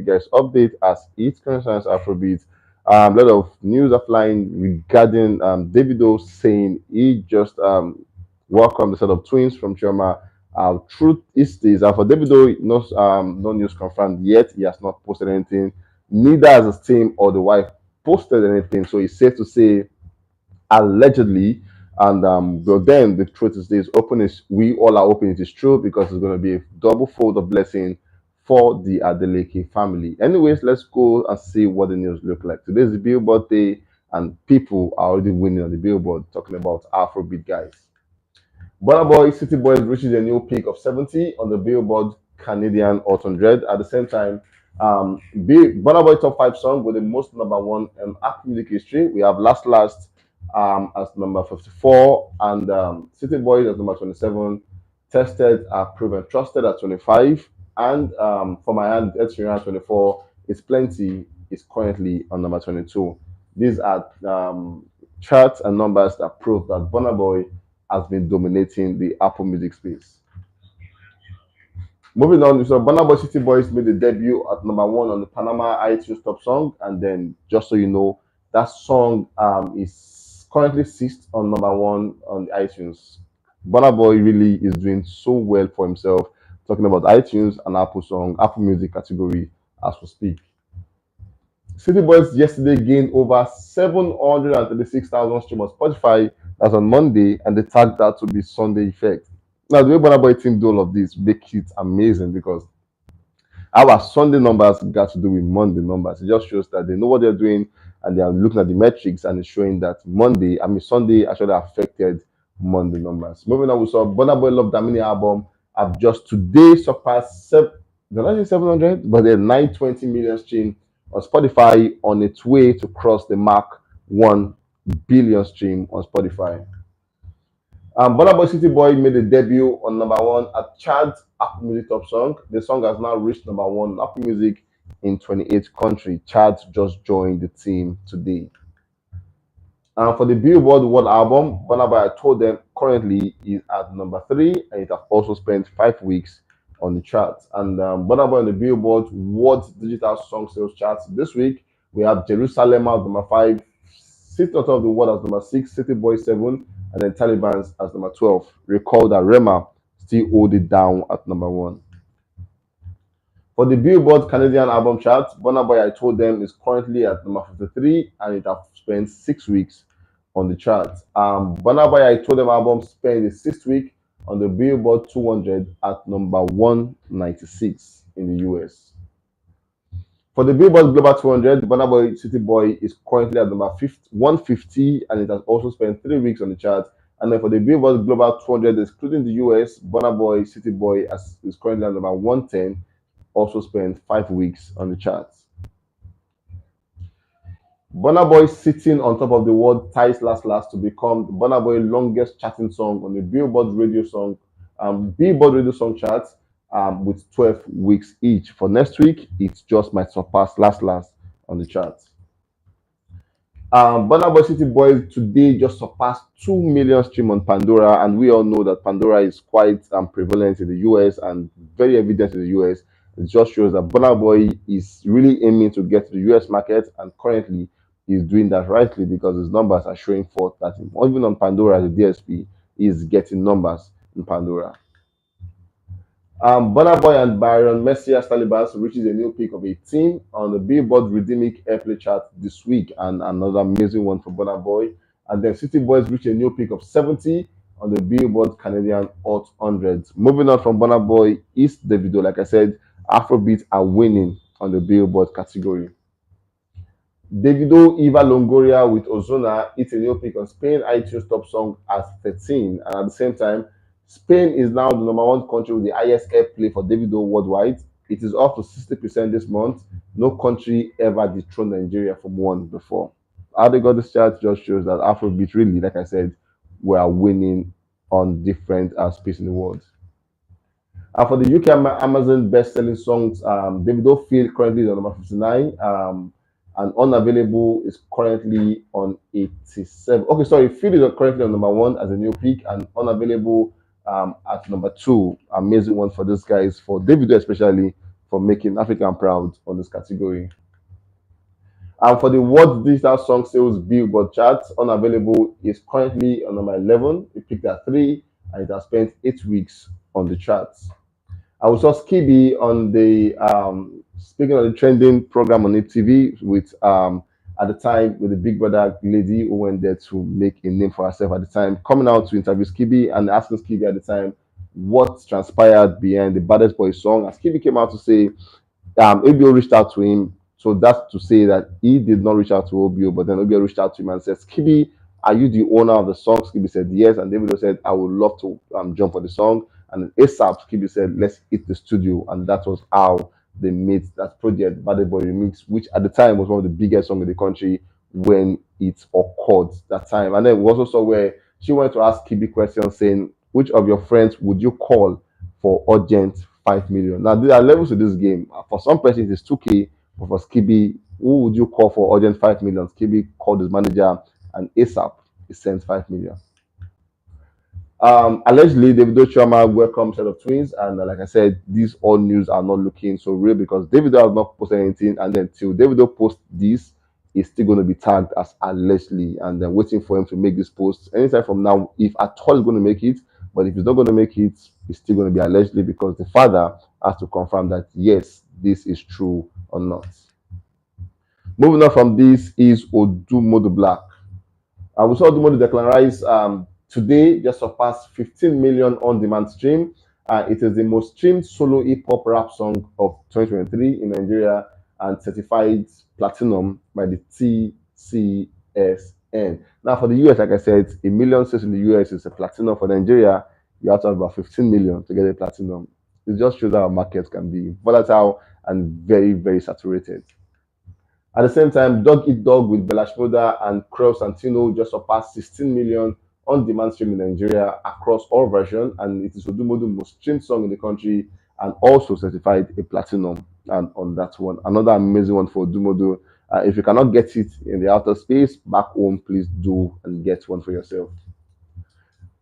guys update as it concerns Afrobeat. A lot of news are flying regarding Davido saying he just welcomed the set of twins from Chioma. Truth is this, for Davido, no news confirmed yet. He has not posted anything. Neither has his team or the wife posted anything. So it's safe to say allegedly. And but then the truth is this: open is we all are hoping it is true because it's going to be a double fold of blessing for the Adeleke family. Anyways, let's go and see what the news look like. Today's the Billboard day, and people are already winning on the Billboard. Talking about Afrobeat guys. Burna Boy City Boys reaches a new peak of 70 on the Billboard Canadian Hot 100. At the same time, Burna Boy top 5 song with the most number one in Apple Music history. We have Last Last as number 54 and City Boys as number 27. Tested, Proven, Trusted at 25. And for my hand, Ed Sheeran at 24. It's Plenty is currently on number 22. These are charts and numbers that prove that Burna Boy has been dominating the Apple Music space. Moving on, so Burna Boy City Boys made a debut at number one on the Panama iTunes Top Song, and then just so you know, that song is currently sixth on number one on the iTunes. Burna Boy really is doing so well for himself, talking about iTunes and Apple Music category as we speak. City Boys yesterday gained over 736,000 streams on Spotify. That's on Monday, and they tagged that to be Sunday effect. Now, the way Burna Boy team do all of this make it amazing because our Sunday numbers got to do with Monday numbers. It just shows that they know what they're doing and they are looking at the metrics and it's showing that Sunday actually affected Monday numbers. Moving on, we saw Burna Boy Love That Mini album have just today surpassed 700, but they're 920 million stream on Spotify on its way to cross the mark 1 billion stream on Spotify. Burna Boy City Boy made a debut on number one at Chad's Apple Music Top Song. The song has now reached number one on Apple Music in 28 countries. Chad just joined the team today. For the Billboard World Album, Burna Boy, I told them, currently is at number 3, and it has also spent 5 weeks on the charts. And Burna Boy on the Billboard World Digital Song Sales Charts this week, we have Jerusalem as number 5, City on Top of the World as number 6, City Boy 7, and then Taliban's as number 12. Recall that Rema still hold it down at number 1. For the Billboard Canadian album chart, Burna Boy, I told them, is currently at number 53, and it has spent 6 weeks on the chart. Burna Boy, I told them album spent the 6th week on the Billboard 200 at number 196 in the US. For the Billboard Global 200, Burna Boy City Boy is currently at number 150, and it has also spent 3 weeks on the chart. And then for the Billboard Global 200, excluding the US, Burna Boy City Boy is currently at number 110, also spent 5 weeks on the charts. Burna Boy sitting on top of the world ties Last to become the Burna Boy longest charting song on the Billboard Radio Song charts with 12 weeks each. For next week, it just might surpass Last on the charts. Burna Boy City Boys today just surpassed 2 million streams on Pandora, and we all know that Pandora is quite prevalent in the US and very evident in the US. It just shows that Burna Boy is really aiming to get to the US market, and currently he's doing that rightly because his numbers are showing forth that even on Pandora, the DSP is getting numbers in Pandora. Burna Boy and Byron Messiah's Taliban reaches a new peak of 18 on the Billboard Rhythmic Airplay chart this week, and another amazing one for Burna Boy. And then City Boys reach a new peak of 70 on the Billboard Canadian Hot 100. Moving on from Burna Boy is Davido. Like I said, Afrobeats are winning on the Billboard category. Davido Eva Longoria with Ozuna hits a new peak on Spain iTunes Top Song at 13, and at the same time, Spain is now the number 1 country with the highest airplay for Davido worldwide. It is up to 60% this month. No country ever dethroned Nigeria from 1 before. How they got this chart just shows that Afrobeat really, like I said, we are winning on different spaces in the world. And for the UK Amazon best-selling songs, Davido Feel currently is on number 59. And Unavailable is currently on 87. Okay, sorry, Feel is currently on number 1 as a new peak, and Unavailable at number 2. Amazing one for these guys, for Davido especially, for making African proud on this category. And for the World Digital Song Sales Billboard chart, Unavailable is currently on number 11. It peaked at 3 and it has spent 8 weeks on the charts. I saw Skibii on the speaking of the trending program on TV with at the time with the Big Brother lady who went there to make a name for herself at the time, coming out to interview Skibii and asking Skibii at the time what transpired behind the Baddest Boy song. And Skibii came out to say ABO reached out to him. So that's to say that he did not reach out to OBO, but then OBO reached out to him and said, Skibii, are you the owner of the song? Skibii said yes. And Davido said, I would love to jump for the song. And then ASAP, Skibii said, let's hit the studio. And that was how they made that project, Bad Boy Remix, which at the time was one of the biggest songs in the country when it occurred that time. And then we also saw where she wanted to ask Skibii questions saying, which of your friends would you call for urgent 5 million? Now, there are levels to this game. For some persons, it's 2K, but for Skibii, who would you call for urgent 5 million? Skibii called his manager and ASAP he sent 5 million. Allegedly, Davido Chioma welcome set of twins, and like I said, these all news are not looking so real because Davido has not posted anything, and then till Davido posts this, is still going to be tagged as allegedly, and then waiting for him to make this post anytime from now, if at all he's going to make it. But if he's not going to make it, it's still going to be allegedly because the father has to confirm that yes, this is true or not. Moving on from this is Odumodublvck. We saw Odumodu declarize today just surpassed 15 million on-demand stream. It is the most streamed solo hip-hop rap song of 2023 in Nigeria and certified platinum by the TCSN. Now for the US, like I said, a million sales in the US is a platinum. For Nigeria, you have to have about 15 million to get a platinum. It just shows that our market can be volatile and very, very saturated. At the same time, Dog Eat Dog with Bella Shmurda and Crow Santino just surpassed 16 million on-demand stream in Nigeria across all versions, and it is Odumodu's most streamed song in the country and also certified a platinum. And on that one, another amazing one for Odumodu. If you cannot get it in the outer space, back home, please do and get one for yourself.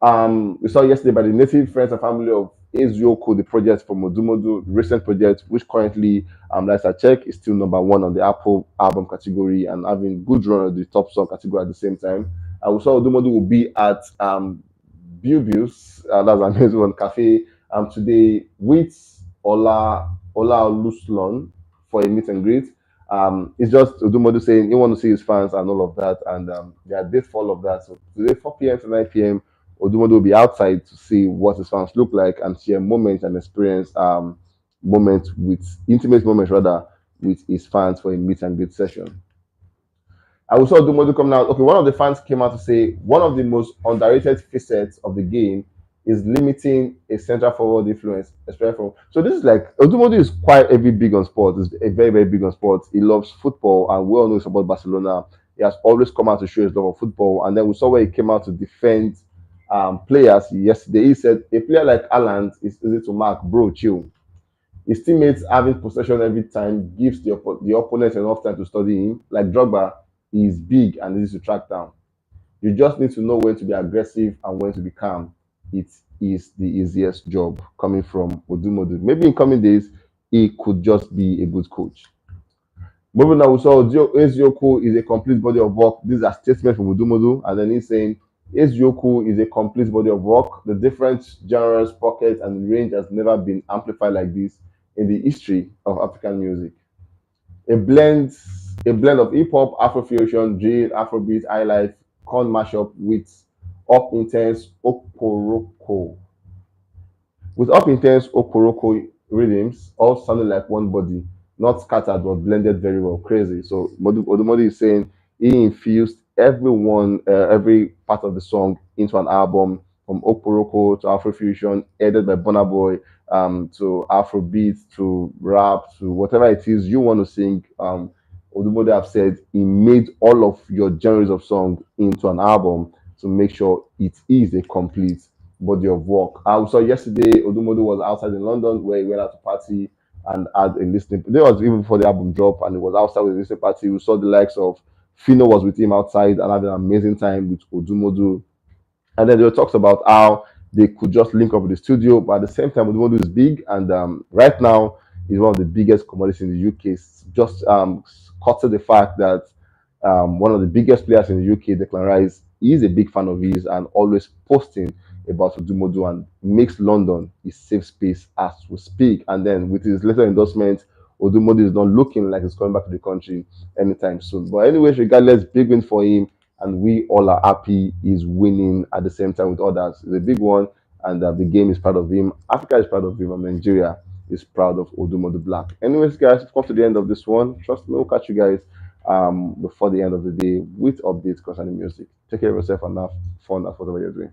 We saw yesterday by the native friends and family of Eziokwu, the project from Odumodu, the recent project, which currently, last I check, is still number 1 on the Apple album category and having good run of the top song category at the same time. We saw Odumodu will be at Bilbius, that's an amazing one, cafe, today with Ola Oluslon for a meet and greet. It's just Odumodu saying he wants to see his fans and all of that, and there are dates for all of that. So today, 4 p.m. to 9 p.m. Odumodu will be outside to see what his fans look like and share moments and experience moments with intimate moments rather with his fans for a meet and greet session. I saw Odumodu coming out. Okay, one of the fans came out to say one of the most underrated facets of the game is limiting a central forward influence, especially from. So this is like Odumodu is quite heavy big on sports. Is a very very big on sports. He loves football, and we all know he's about Barcelona. He has always come out to show his love of football, and then we saw where he came out to defend players yesterday. He said a player like Alan is easy to mark, bro. Chill. His teammates having possession every time gives the opponent enough time to study him. Like Drogba, he is big and easy to track down. You just need to know when to be aggressive and when to be calm. It is the easiest job coming from Odumodu. Maybe in coming days, he could just be a good coach. Moving on, we saw Eziokwu is a complete body of work. These are statements from Odumodu, and then he's saying Eziokwu is a complete body of work. The different genres, pockets, and range has never been amplified like this in the history of African music. A blend of hip hop, Afrofusion, drill, Afrobeat, highlife, corn mashup with up intense okoroko. With up intense okoroko rhythms, all sounding like one body, not scattered but blended very well. Crazy. So Odumodu is saying he infused every part of the song into an album from Oporoko to Afrofusion, edited by Burna Boy, to Afrobeat, to rap, to whatever it is you want to sing. Odumodu have said he made all of your genres of song into an album to make sure it is a complete body of work. So yesterday, Odumodu was outside in London where he went out to party and had a listening. There was even before the album drop, and it was outside with a listening party. We saw the likes of Fino was with him outside and having an amazing time with Odumodu. And then there were talks about how they could just link up with the studio, but at the same time, Odumodu is big, and right now is one of the biggest commodities in the UK. It's just cut to the fact that one of the biggest players in the UK, Declan Rice, is a big fan of his and always posting about Odumodu and makes London his safe space as we speak. And then with his later endorsement, Odumodu is not looking like he's coming back to the country anytime soon. But anyways, regardless, big win for him, and we all are happy he's winning at the same time with others. It's a big one, and the game is proud of him. Africa is proud of him, and Nigeria is proud of Odumodublvck. Anyways, guys, we've come to the end of this one. Trust me, we'll catch you guys before the end of the day with updates concerning music. Take care of yourself and have fun at whatever you're doing.